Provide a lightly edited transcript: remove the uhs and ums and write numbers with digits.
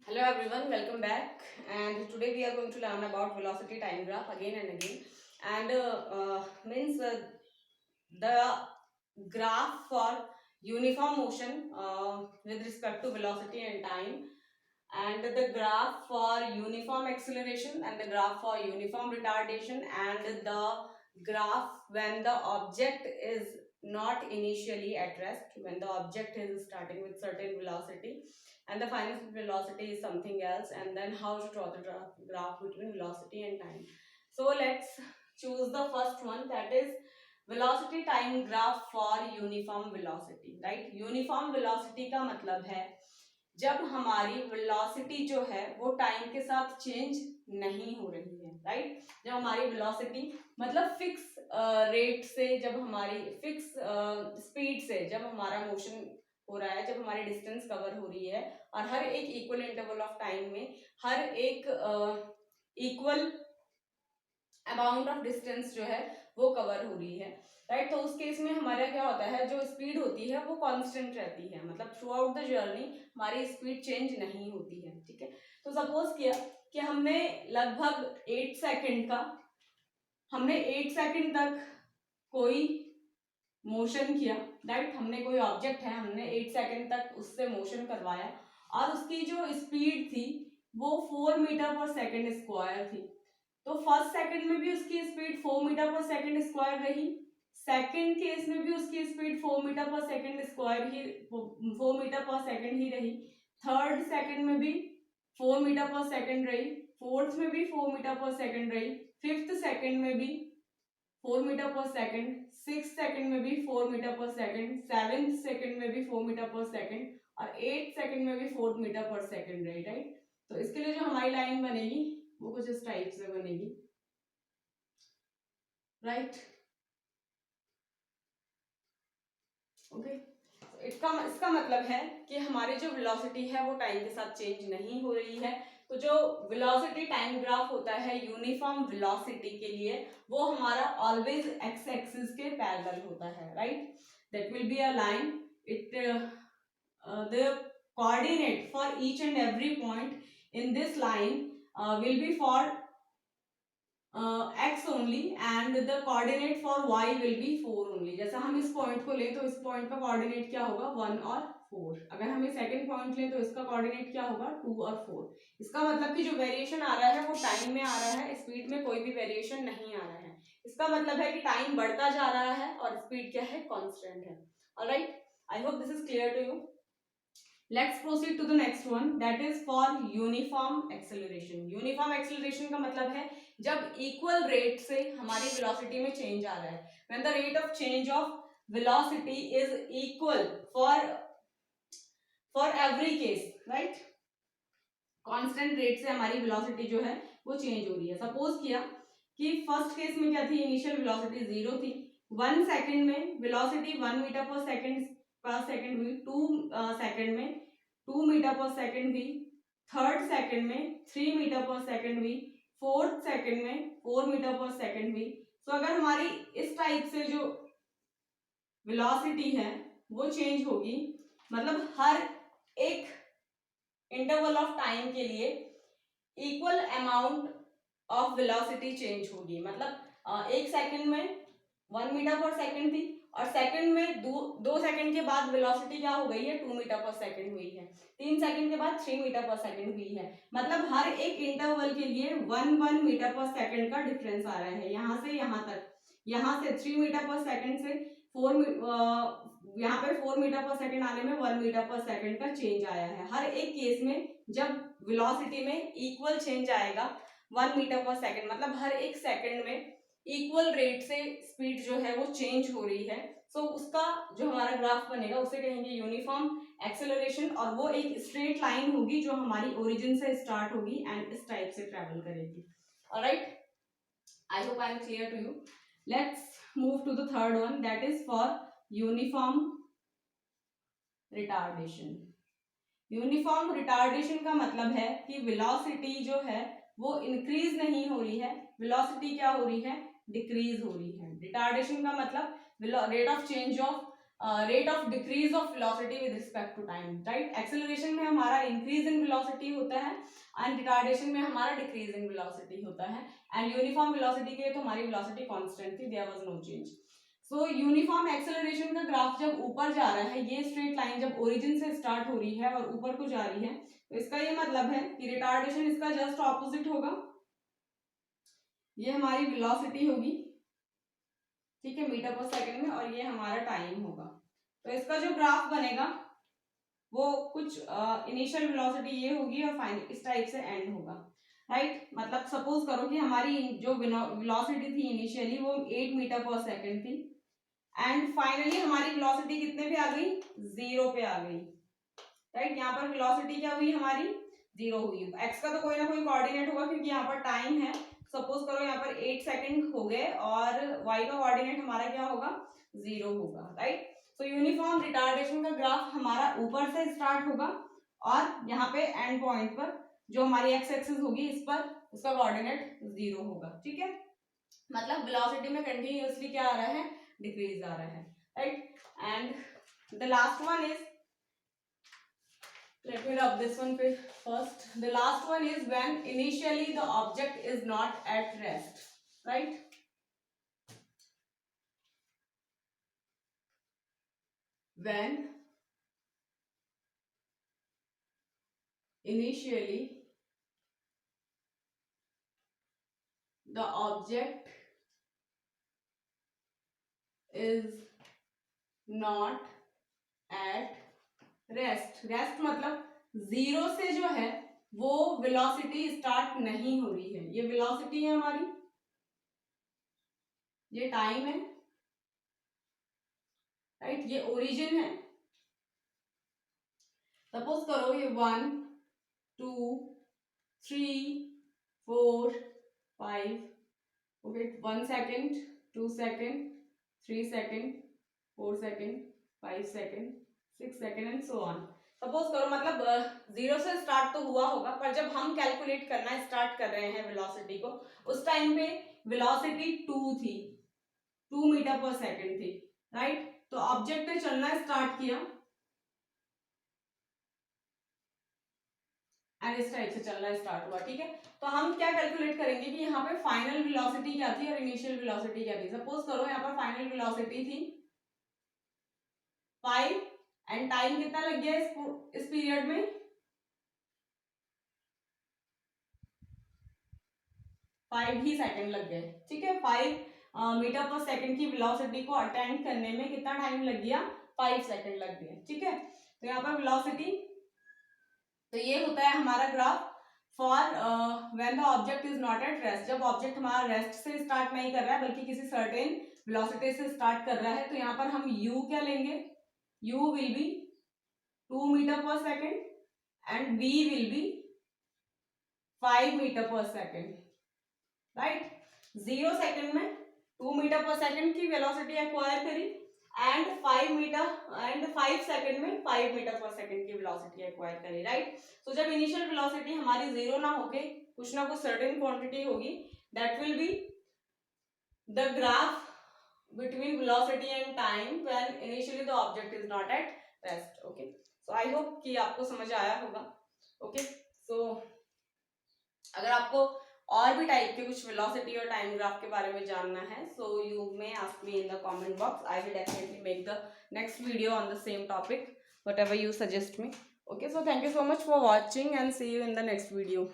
Hello everyone, welcome back. And today we are going to learn about velocity time graph again and again. And means the graph for uniform motion with respect to velocity and time, and the graph for uniform acceleration, and the graph for uniform retardation, and the graph when the object is not initially at rest, when the object is starting with certain velocity and the final velocity is something else, and then how to draw the graph between velocity and time. So let's choose the first one, that is velocity time graph for uniform velocity. Right, uniform velocity का मतलब है जब हमारी velocity जो है वो time के साथ चेंज नहीं हो रही है। राइट, जब हमारी वेलोसिटी मतलब फिक्स रेट से, जब हमारी फिक्स स्पीड से जब हमारा मोशन हो रहा है, जब हमारी डिस्टेंस कवर हो रही है और हर एक इक्वल इंटरवल ऑफ टाइम में हर एक इक्वल अमाउंट ऑफ डिस्टेंस जो है वो कवर हो रही है। राइट, तो उस केस में हमारा क्या होता है, जो स्पीड होती है वो कांस्टेंट रहती है, मतलब थ्रू आउट द जर्नी हमारी स्पीड चेंज नहीं होती है। ठीक है, तो सपोज किया कि हमने लगभग 8 सेकंड का, हमने 8 सेकंड तक कोई मोशन किया। राइट, हमने कोई ऑब्जेक्ट है, हमने 8 सेकंड तक उससे मोशन करवाया और उसकी जो स्पीड थी वो 4 मीटर पर सेकंड स्क्वायर थी। तो फर्स्ट सेकंड में भी उसकी speed 4 metre per second square रही, सेकंड केस में भी उसकी speed 4 metre per second square ही 4 मीटर पर सेकंड ही रही, थर्ड सेकंड में भी 4 मीटर पर सेकंड रही, फोर्थ में भी 4 मीटर पर सेकंड रही, फिफ्थ सेकंड में भी 4 metre per second, six second में भी 4 metre per second, seventh second में भी 4 मीटर पर सेकंड और 8 सेकंड में भी 4 मीटर पर सेकंड रही। राइट, तो इसके लिए जो हमारी लाइन बनेगी वो कुछ इस टाइप से बनेगी। राइट, ओके, इसका मतलब है कि हमारी जो वेलोसिटी है वो टाइम के साथ चेंज नहीं हो रही है। तो जो वेलोसिटी टाइम ग्राफ होता है यूनिफॉर्म वेलोसिटी के लिए वो हमारा ऑलवेज एक्स एक्सिस के पैरेलल होता है। Right, that will be a line, it the coordinate for each and every point in this line will be for x only and the coordinate for y will be 4 only। जैसा हम इस point को लें तो इस point का coordinate क्या होगा 1 और 4, अगर हम सेकंड पॉइंट लें तो इसका कोऑर्डिनेट क्या होगा 2 और 4। इसका मतलब कि जो वेरिएशन आ रहा है वो टाइम में आ रहा है, स्पीड में कोई भी वेरिएशन नहीं आ रहा है। इसका मतलब है कि टाइम बढ़ता जा रहा है और स्पीड क्या है, कांस्टेंट है। Alright, I hope this is clear to you. Let's proceed to the next one, that is for uniform acceleration। uniform acceleration का मतलब है जब equal rate से हमारी velocity में change आ रहा है, when the rate of change of velocity is equal for every case। right, constant rate से हमारी velocity जो है वो change हो रही है। suppose किया कि फर्स्ट केस में क्या थी, इनिशियल वेलोसिटी 0 थी, 1 सेकंड में वेलोसिटी 1 मीटर पर सेकंड हुई, 2 सेकंड में 2 मीटर पर सेकंड हुई, थर्ड सेकंड में 3 मीटर पर सेकंड हुई, फोर्थ सेकंड में 4 मीटर पर सेकंड हुई। तो अगर हमारी इस टाइप से जो वेलोसिटी है वो चेंज होगी, मतलब हर एक इंटरवल ऑफ टाइम के लिए equal amount of velocity change होगी। मतलब एक सेकंड में 1 मीटर पर सेकंड थी और सेकंड में दो सेकंड के बाद वेलोसिटी क्या हो गई है 2 मीटर पर सेकंड हुई है, 3 सेकंड के बाद 3 मीटर पर सेकंड हुई है। मतलब हर एक इंटरवल के लिए 1 मीटर पर सेकंड का डिफरेंस आ रहा है, यहाँ से यहाँ तक, यहाँ से 3 मीटर पर सेकंड से 4 यहाँ पे 4 मीटर पर सेकंड आने में 1 मीटर पर सेकंड का चेंज आया है। हर एक केस में जब वेलोसिटी में इक्वल चेंज आएगा 1 मीटर पर सेकंड, मतलब हर एक सेकंड में इक्वल रेट से स्पीड जो है वो चेंज हो रही है। सो उसका जो हमारा ग्राफ बनेगा उसे कहेंगे यूनिफॉर्म एक्सेलरेशन, और वो एक स्ट्रेट लाइन होगी जो हमारी ओरिजिन से स्टार्ट होगी एंड इस टाइप से ट्रेवल करेगी। Alright, I hope I am clear to you. Let's move to the third one, that is for uniform retardation. Uniform retardation का मतलब है कि वेलोसिटी जो है वो इंक्रीज नहीं हो रही है, वेलोसिटी क्या हो रही है, डिक्रीज हो रही है। रिटार्डेशन का मतलब rate of change of rate of decrease of velocity with respect to time, right. Acceleration में हमारा इंक्रीज इन वेलोसिटी होता है एंड रिटार्डेशन में हमारा डिक्रीज इन वेलोसिटी होता है। एंड यूनिफॉर्म वेलोसिटी के लिए तो हमारी वेलोसिटी कांस्टेंट थी, there was no change. So uniform acceleration का ग्राफ जब ऊपर जा रहा है, ये स्ट्रेट लाइन जब ओरिजिन से स्टार्ट हो रही है और ऊपर को जा रही है, तो इसका ये मतलब है कि रिटार्डेशन इसका जस्ट ऑपोजिट होगा। ये हमारी वेलोसिटी होगी, ठीक है, मीटर पर सेकंड में, और ये हमारा टाइम होगा। तो इसका जो ग्राफ बनेगा वो कुछ इनिशियल वेलोसिटी ये होगी और फाइनल इस टाइप से एंड होगा, राइट। मतलब सपोज करो कि हमारी जो वेलोसिटी थी इनिशियली वो 8 मीटर पर सेकंड थी एंड फाइनली हमारी वेलोसिटी कितने पे आ गई, 0 पे आ गई, राइट। यहाँ पर वेलोसिटी क्या हुई हमारी, 0 हुई। एक्स का तो कोई ना कोई कोऑर्डिनेट होगा क्योंकि यहाँ पर टाइम है। सपोज करो यहाँ पर 8 सेकंड हो गए और y का कोऑर्डिनेट हमारा क्या होगा, 0 होगा, राइट। तो यूनिफॉर्म रिटार्डेशन का ग्राफ हमारा ऊपर से स्टार्ट होगा और यहाँ पे एंड पॉइंट पर जो हमारी एक्स एक्सिस होगी इस पर उसका कोऑर्डिनेट 0 होगा, ठीक है। मतलब वेलोसिटी में कंटिन्यूअसली क्या आ रहा है, डिक्रीज आ रहा है, right. And the last one is, let me rub this one first. The last one is when initially the object is not at rest, right. When initially the object is not at rest. Rest मतलब 0 से जो है वो velocity start नहीं हो रही है। ये वेलोसिटी है हमारी, ये टाइम है, राइट, ये ओरिजिन है। सपोज करो ये 1 2 3 4 5, okay, 1 second 2 second 3 second 4 second 5 second 6 second and so on. Suppose करो मतलब 0 से स्टार्ट तो हुआ होगा, पर जब हम कैलकुलेट करना स्टार्ट कर रहे हैं वेलोसिटी को, उस टाइम पे वेलोसिटी 2 थी, 2 मीटर पर सेकंड थी, राइट। तो ऑब्जेक्ट ने चलना स्टार्ट किया एंड इस टाइप से चलना स्टार्ट हुआ, ठीक है। तो हम क्या कैलकुलेट करेंगे कि यहाँ पे फाइनल वेलोसिटी क्या थी और इनिशियल वेलोसिटी क्या थी। सपोज करो यहाँ पर फाइनल वेलोसिटी थी 5 एंड टाइम कितना लग गया इस पीरियड में, 5 ही सेकंड लग गए, ठीक है। 5 मीटर पर सेकंड की वेलोसिटी को अटेंड करने में कितना टाइम लग गया, 5 सेकंड लग गए, ठीक है। तो यहाँ पर वेलोसिटी, तो ये होता है हमारा graph for when the object is not at rest. जब ऑब्जेक्ट हमारा रेस्ट से स्टार्ट नहीं कर रहा है बल्कि किसी सर्टेन वेलोसिटी से स्टार्ट कर रहा है, तो यहाँ पर हम u क्या लेंगे, u will be 2 metre per second and v will be 5 metre per second, right. 0 second में 2 मीटर पर सेकंड की वेलोसिटी एक्वायर करी एंड 5 सेकंड में 5 मीटर पर सेकंड की वेलोसिटी एक्वायर करी, राइट। तो जब इनिशियल वेलोसिटी हमारी 0 ना होके कुछ ना कुछ सर्टेन क्वांटिटी होगी, that will be the graph between velocity and time when initially the object is not at rest, okay. So I hope कि आपको समझ आया होगा, okay. So अगर आपको और भी टाइप के कुछ वेलोसिटी और टाइम ग्राफ के बारे में जानना है, so you may ask me in the comment box. I will definitely make the next video on the same topic, whatever you suggest me, okay. So thank you so much for watching and see you in the next video.